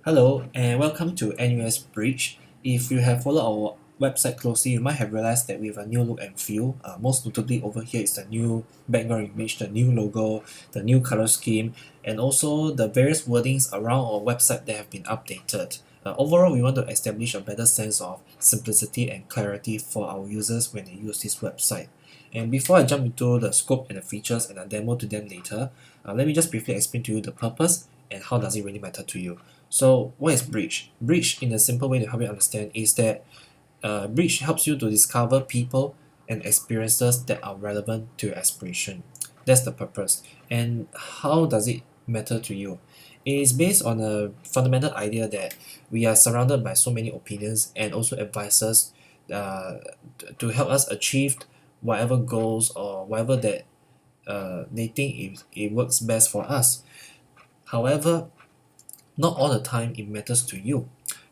Hello and welcome to NUS Bridge. If you have followed our website closely, you might have realized that we have a new look and feel. Most notably over here is the new background image, the new logo, the new color scheme, and also the various wordings around our website that have been updated. Overall, we want to establish a better sense of simplicity and clarity for our users when they use this website. And before I jump into the scope and the features and a demo to them later, let me just briefly explain to you the purpose and how does it really matter to you. So what is Bridge? Bridge, in a simple way to help you understand, is that Bridge helps you to discover people and experiences that are relevant to your aspiration. That's the purpose. And how does it matter to you? It is based on a fundamental idea that we are surrounded by so many opinions and also advices uh, to help us achieve whatever goals or whatever that they think it works best for us. However, not all the time it matters to you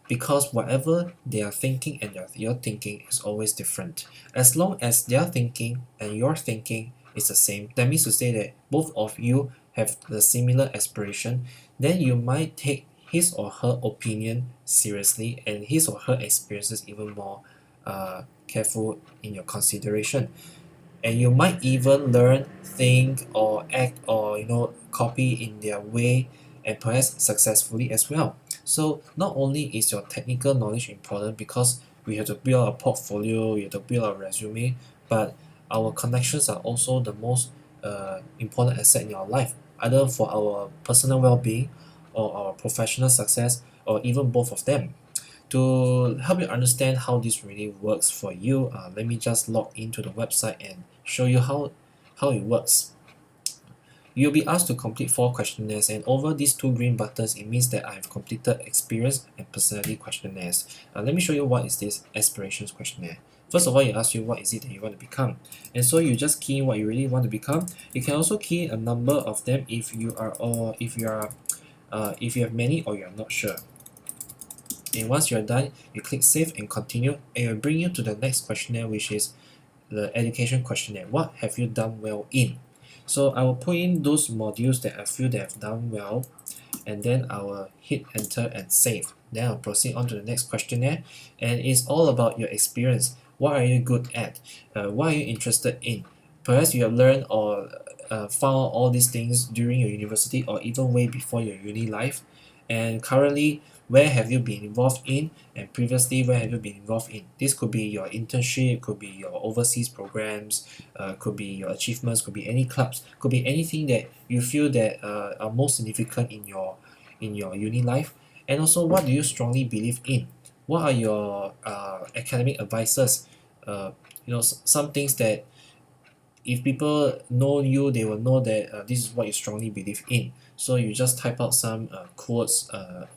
because whatever they are thinking and your thinking is always different. As long as their thinking and your thinking is the same, that means to say that both of you have the similar aspiration, then you might take his or her opinion seriously and his or her experiences even more careful in your consideration. And you might even learn, think, or act, or copy in their way, and perhaps successfully as well. So not only is your technical knowledge important because we have to build a portfolio, we have to build a resume, but our connections are also the most important asset in our life, either for our personal well-being or our professional success, or even both of them. To help you understand how this really works for you, let me just log into the website and show you how it works. You'll be asked to complete 4 questionnaires, and over these 2 green buttons it means that I've completed experience and personality questionnaires. Let me show you what is this aspirations questionnaire. First of all, it asks you what is it that you want to become, and so you just key in what you really want to become. You can also key in a number of them if you are or if you have many or you're not sure. And once you're done, you click save and continue, and it will bring you to the next questionnaire, which is the education questionnaire. What have you done well in? So I will put in those modules that I feel that have done well, and then I will hit enter and save. Then I'll proceed on to the next questionnaire, and it's all about your experience. What are you good at? What are you interested in? Perhaps you have learned or found all these things during your university or even way before your uni life. And currently, where have you been involved in? And previously, where have you been involved in? This could be your internship, could be your overseas programs, could be your achievements, could be any clubs, could be anything that you feel that are most significant in your uni life. And also, what do you strongly believe in? What are your academic advices? Some things that if people know you, they will know that this is what you strongly believe in. So you just type out some quotes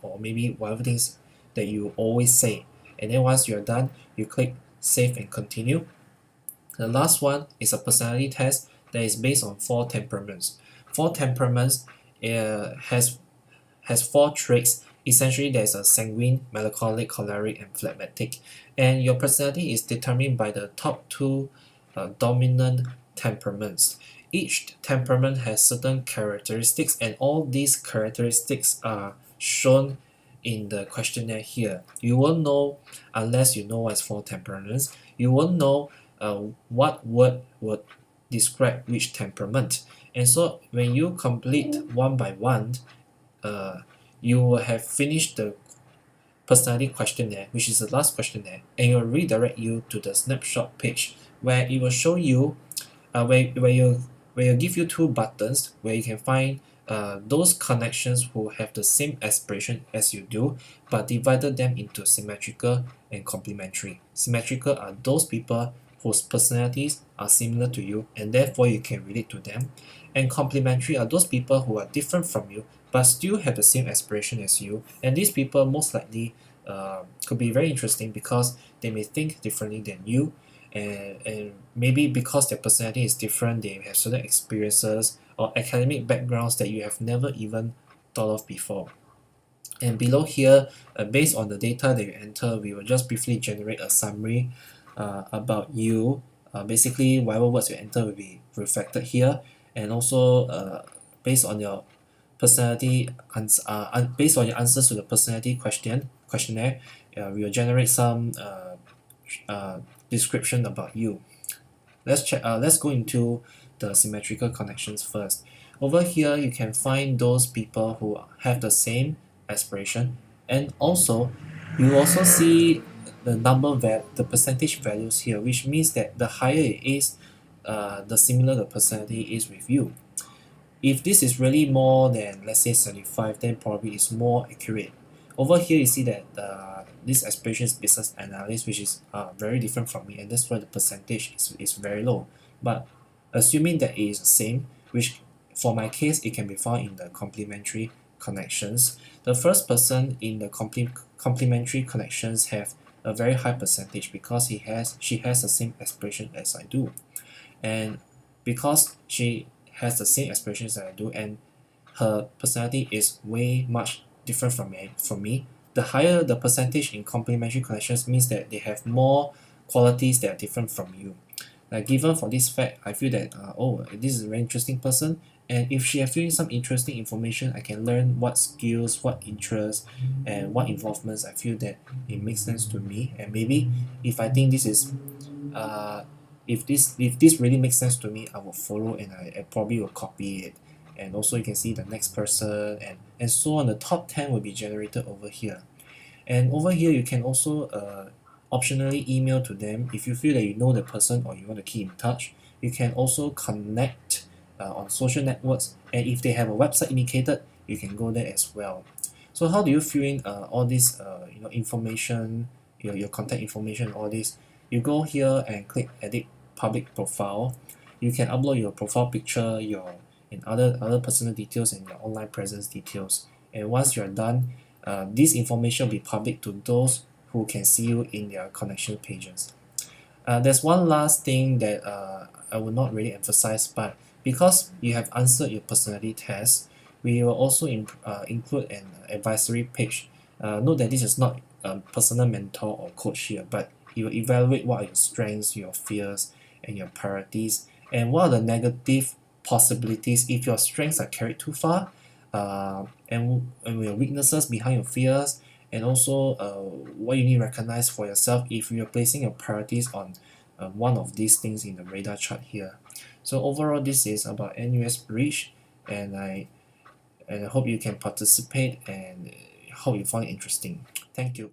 or maybe whatever things that you always say. And then once you're done, you click save and continue. The last one is a personality test that is based on 4 temperaments. 4 temperaments has 4 traits. Essentially, there's a sanguine, melancholic, choleric, and phlegmatic. And your personality is determined by the top 2 dominant temperaments. Each temperament has certain characteristics, and all these characteristics are shown in the questionnaire here. You won't know unless you know what's 4 temperaments. You won't know what word would describe which temperament. And so when you complete one by one, uh, you will have finished the personality questionnaire, which is the last questionnaire, and it will redirect you to the snapshot page where it will show you where you give you 2 buttons where you can find those connections who have the same aspiration as you do, but divided them into symmetrical and complementary. Symmetrical are those people whose personalities are similar to you and therefore you can relate to them, and complementary are those people who are different from you but still have the same aspiration as you, and these people most likely could be very interesting because they may think differently than you, and maybe because their personality is different, they have certain experiences or academic backgrounds that you have never even thought of before. And below here, based on the data that you enter, we will just briefly generate a summary about you. Basically, whatever words you enter will be reflected here, and also based on your personality based on your answers to the personality questionnaire, we will generate some description about you. Let's go into the symmetrical connections first. Over here, you can find those people who have the same aspiration, and also you also see the percentage values here, which means that the higher it is, the similar the personality is with you. If this is really more than, let's say, 75, then probably it's more accurate. Over here you see that this aspiration is business analyst, which is very different from me, and that's why the percentage is very low. But assuming that it is the same, which for my case it can be found in the complementary connections, the first person in the complementary connections have a very high percentage because she has the same aspiration as I do. And because she has the same aspirations that I do, and her personality is way much different from me, the higher the percentage in complementary connections means that they have more qualities that are different from you. Like, given for this fact, I feel that this is a very interesting person, and if she has given some interesting information, I can learn what skills, what interests, and what involvements I feel that it makes sense to me. And maybe if I think this is uh, if this really makes sense to me, I will follow, and I probably will copy it. And also you can see the next person, and so on. The top 10 will be generated over here. And over here you can also optionally email to them if you feel that you know the person or you want to keep in touch. You can also connect on social networks, and if they have a website indicated, you can go there as well. So how do you fill in all this information, your contact information, all this? You go here and click edit public profile. You can upload your profile picture, your and other personal details, and your online presence details. And once you're done, this information will be public to those who can see you in their connection pages. There's one last thing that I will not really emphasize, but because you have answered your personality test, we will also include an advisory page. Note that this is not a personal mentor or coach here, but you will evaluate what are your strengths, your fears, and your priorities, and what are the negative possibilities if your strengths are carried too far, and your weaknesses behind your fears, and also what you need to recognize for yourself if you're placing your priorities on one of these things in the radar chart here. So overall, this is about NUS Bridge, and I hope you can participate, and hope you find it interesting. Thank you.